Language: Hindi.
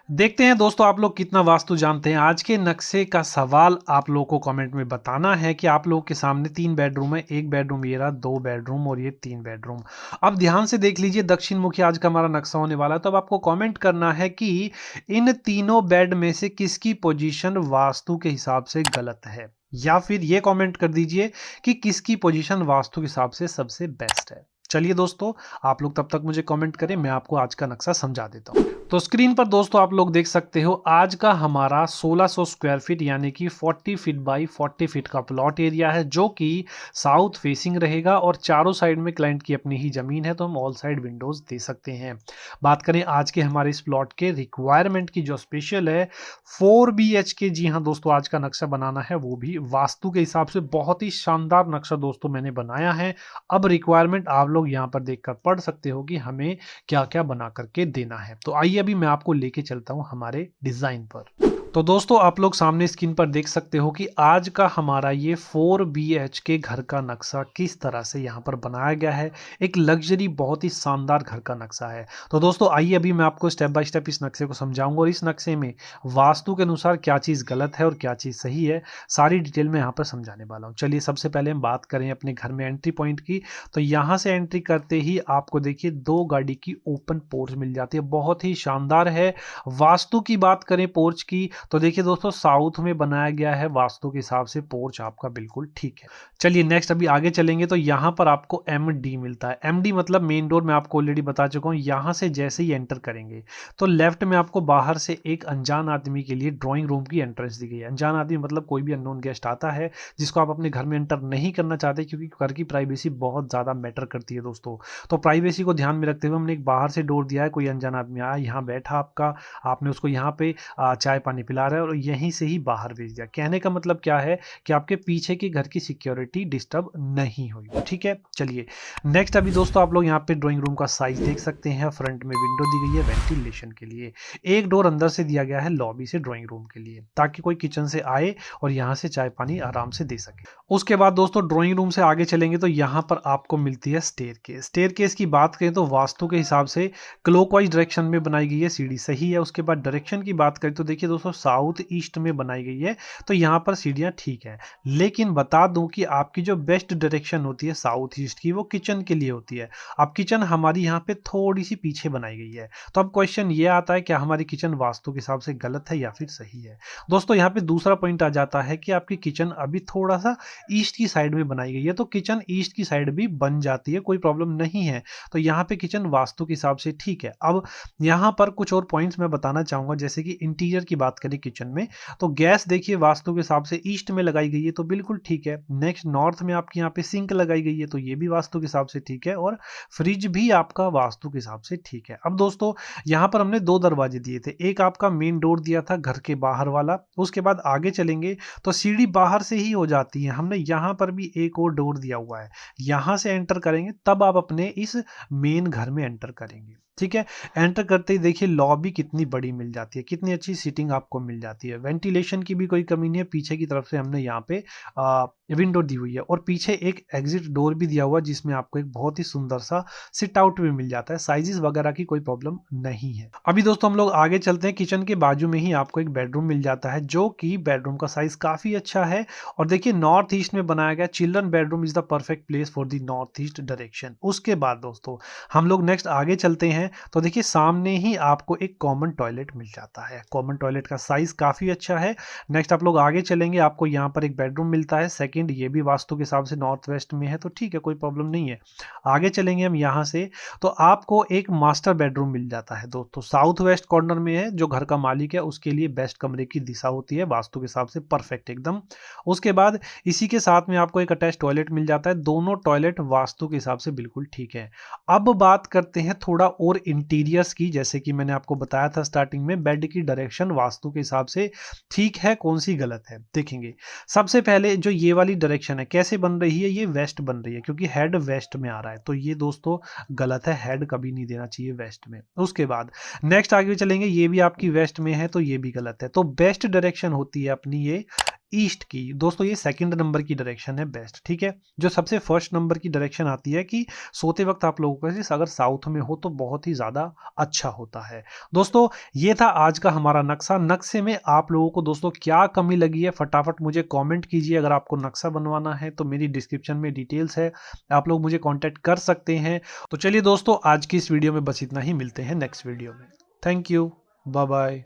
देखते हैं दोस्तों आप लोग कितना वास्तु जानते हैं। आज के नक्शे का सवाल आप लोगों को कमेंट में बताना है कि आप लोगों के सामने 3 बेडरूम है, 1 बेडरूम ये रहा, 2 बेडरूम और ये 3 बेडरूम। अब ध्यान से देख लीजिए, दक्षिण मुखी आज का हमारा नक्शा होने वाला है। तो अब आपको कमेंट करना है कि इन तीनों बेड में से किसकी पोजीशन वास्तु के हिसाब से गलत है, या फिर ये कमेंट कर दीजिए कि किसकी पोजीशन वास्तु के हिसाब से सबसे बेस्ट है। चलिए दोस्तों, आप लोग तब तक मुझे कमेंट करें, मैं आपको आज का नक्शा समझा देता हूँ। तो स्क्रीन पर दोस्तों आप लोग देख सकते हो, आज का हमारा 1600 स्क्वायर फीट यानी कि 40 फीट बाई 40 फीट का प्लॉट एरिया है, जो कि साउथ फेसिंग रहेगा और चारों साइड में क्लाइंट की अपनी ही जमीन है, तो हम ऑल साइड विंडोज दे सकते हैं। बात करें आज के हमारे इस प्लॉट के रिक्वायरमेंट की, जो स्पेशल है 4 BHK। जी हाँ दोस्तों, आज का नक्शा बनाना है वो भी वास्तु के हिसाब से। बहुत ही शानदार नक्शा दोस्तों मैंने बनाया है। अब रिक्वायरमेंट आप लोग यहाँ पर देखकर पढ़ सकते हो कि हमें क्या क्या बना करके देना है। तो आइए अभी मैं आपको लेके चलता हूं हमारे डिजाइन पर। तो दोस्तों आप लोग सामने स्क्रीन पर देख सकते हो कि आज का हमारा ये 4 BHK घर का नक्शा किस तरह से यहाँ पर बनाया गया है। एक लग्जरी, बहुत ही शानदार घर का नक्शा है। तो दोस्तों आइए अभी मैं आपको स्टेप बाय स्टेप इस नक्शे को समझाऊंगा और इस नक्शे में वास्तु के अनुसार क्या चीज़ गलत है और क्या चीज़ सही है, सारी डिटेल में यहाँ पर समझाने वाला हूँ। चलिए सबसे पहले हम बात करें अपने घर में एंट्री पॉइंट की। तो यहाँ से एंट्री करते ही आपको देखिए 2 गाड़ी की ओपन पोर्च मिल जाती है, बहुत ही शानदार है। वास्तु की बात करें पोर्च की, तो देखिए दोस्तों साउथ में बनाया गया है, वास्तु के हिसाब से पोर्च आपका बिल्कुल ठीक है। चलिए नेक्स्ट अभी आगे चलेंगे तो यहाँ पर आपको MD मिलता है। MD मतलब मेन डोर, मैं आपको ऑलरेडी बता चुका हूँ। यहाँ से जैसे ही एंटर करेंगे तो लेफ्ट में आपको बाहर से एक अनजान आदमी के लिए ड्राइंग रूम की एंट्रेंस दी गई है। अनजान आदमी मतलब कोई भी अननोन गेस्ट आता है जिसको आप अपने घर में एंटर नहीं करना चाहते, क्योंकि घर की प्राइवेसी बहुत ज़्यादा मैटर करती है दोस्तों। तो प्राइवेसी को ध्यान में रखते हुए हमने एक बाहर से डोर दिया है। कोई अनजान आदमी आया, यहाँ बैठा आपका, आपने उसको यहाँ पे चाय पानी पिला रहा है और यहीं से ही बाहर भेज दिया। कहने का मतलब क्या है कि आपके पीछे की घर की सिक्योरिटी डिस्टर्ब नहीं हुई। ठीक है, चलिए नेक्स्ट अभी दोस्तों आप लोग यहाँ पे ड्राइंग रूम का साइज देख सकते हैं। फ्रंट में विंडो दी गई है वेंटिलेशन के लिए। एक डोर अंदर से दिया गया है लॉबी से ड्राइंग रूम के लिए, ताकि कोई किचन से आए और यहाँ से चाय पानी आराम से दे सके। उसके बाद दोस्तों ड्राइंग रूम से आगे चलेंगे तो यहाँ पर आपको मिलती है स्टेयरकेस। स्टेयरकेस की बात करें तो वास्तु के हिसाब से क्लॉकवाइज डायरेक्शन में बनाई गई है, सीढ़ी सही है। उसके बाद डायरेक्शन की बात करें तो देखिए दोस्तों साउथ ईस्ट में बनाई गई है, तो यहाँ पर सीढ़ियाँ ठीक है। लेकिन बता दूं कि आपकी जो बेस्ट डायरेक्शन होती है साउथ ईस्ट की, वो किचन के लिए होती है। अब किचन हमारी यहाँ पे थोड़ी सी पीछे बनाई गई है। तो अब क्वेश्चन ये आता है, क्या हमारी किचन वास्तु के हिसाब से गलत है या फिर सही है। दोस्तों यहाँ पे दूसरा पॉइंट आ जाता है कि आपकी किचन अभी थोड़ा सा ईस्ट की साइड में बनाई गई है, तो किचन ईस्ट की साइड भी बन जाती है, कोई प्रॉब्लम नहीं है। तो यहाँ पे किचन वास्तु के हिसाब से ठीक है। अब यहाँ पर कुछ और पॉइंट्स मैं बताना चाहूंगा, जैसे कि इंटीरियर की बात करें किचन में, तो गैस देखिए वास्तु के हिसाब से ईस्ट में लगाई गई है, तो बिल्कुल ठीक है। नेक्स्ट नॉर्थ में आपकी यहाँ पे सिंक लगाई गई है, तो ये भी वास्तु के हिसाब से ठीक है। और फ्रिज भी आपका वास्तु के हिसाब से ठीक है। अब दोस्तों यहाँ पर हमने 2 दरवाजे दिए थे, एक आपका मेन डोर दिया था घर के बाहर वाला। उसके बाद आगे चलेंगे तो सीढ़ी बाहर से ही हो जाती है, हमने यहाँ पर भी एक और डोर दिया हुआ है। यहाँ से एंटर करेंगे तब आप अपने इस मेन घर में एंटर करेंगे। ठीक है, एंटर करते ही देखिए लॉबी कितनी बड़ी मिल जाती है, कितनी अच्छी सीटिंग आपको मिल जाती है। वेंटिलेशन की भी कोई कमी नहीं है। पीछे की तरफ से हमने यहाँ पे विंडो दी हुई है और पीछे एक एग्जिट डोर भी दिया हुआ है, जिसमें आपको एक बहुत ही सुंदर सा सिट आउट भी मिल जाता है। साइजेस वगैरह की कोई प्रॉब्लम नहीं है। अभी दोस्तों हम लोग आगे चलते हैं। किचन के बाजू में ही आपको एक बेडरूम मिल जाता है, जो कि बेडरूम का साइज काफी अच्छा है। और देखिए नॉर्थ ईस्ट में बनाया गया children bedroom is the perfect place for the north east direction. उसके बाद दोस्तों हम लोग नेक्स्ट आगे चलते हैं तो देखिए सामने ही आपको एक कॉमन टॉयलेट मिल जाता है। कॉमन टॉयलेट का साइज काफी अच्छा है। नेक्स्ट आप लोग आगे चलेंगे, आपको यहाँ पर एक बेडरूम मिलता है सेकंड, ये भी वास्तु के हिसाब से नॉर्थ वेस्ट में है, तो ठीक है, कोई प्रॉब्लम नहीं है। आगे चलेंगे हम यहाँ से तो आपको एक मास्टर बेडरूम मिल जाता है दोस्तों, साउथ वेस्ट कॉर्नर में है। जो घर का मालिक है उसके लिए बेस्ट कमरे की दिशा होती है, वास्तु के हिसाब से परफेक्ट एकदम। उसके बाद इसी के साथ में आपको एक अटैच टॉयलेट मिल जाता है। दोनों टॉयलेट वास्तु के हिसाब से बिल्कुल ठीक है। अब बात करते हैं थोड़ा और इंटीरियर्स की। जैसे कि मैंने आपको बताया था स्टार्टिंग में, बेड की डायरेक्शन वास्तु के हिसाब से ठीक है, कौन सी गलत है देखेंगे। सबसे पहले जो ये वाली डायरेक्शन है कैसे बन रही है, ये वेस्ट बन रही है, क्योंकि हेड वेस्ट में आ रहा है, तो ये दोस्तों गलत है। हेड कभी नहीं देना चाहिए वेस्ट में। उसके बाद नेक्स्ट आगे चलेंगे, ये भी आपकी वेस्ट में है, तो ये भी गलत है। तो बेस्ट डायरेक्शन होती है अपनी ये ईस्ट की। दोस्तों ये सेकंड नंबर की डायरेक्शन है बेस्ट, ठीक है। जो सबसे फर्स्ट नंबर की डायरेक्शन आती है कि सोते वक्त आप लोगों का अगर साउथ में हो तो बहुत ही ज़्यादा अच्छा होता है। दोस्तों ये था आज का हमारा नक्शा। नक्शे में आप लोगों को दोस्तों क्या कमी लगी है फटाफट मुझे कमेंट कीजिए। अगर आपको नक्शा बनवाना है तो मेरी डिस्क्रिप्शन में डिटेल्स है, आप लोग मुझे कांटेक्ट कर सकते हैं। तो चलिए दोस्तों आज की इस वीडियो में बस इतना ही, मिलते हैं नेक्स्ट वीडियो में। Thank you, bye bye.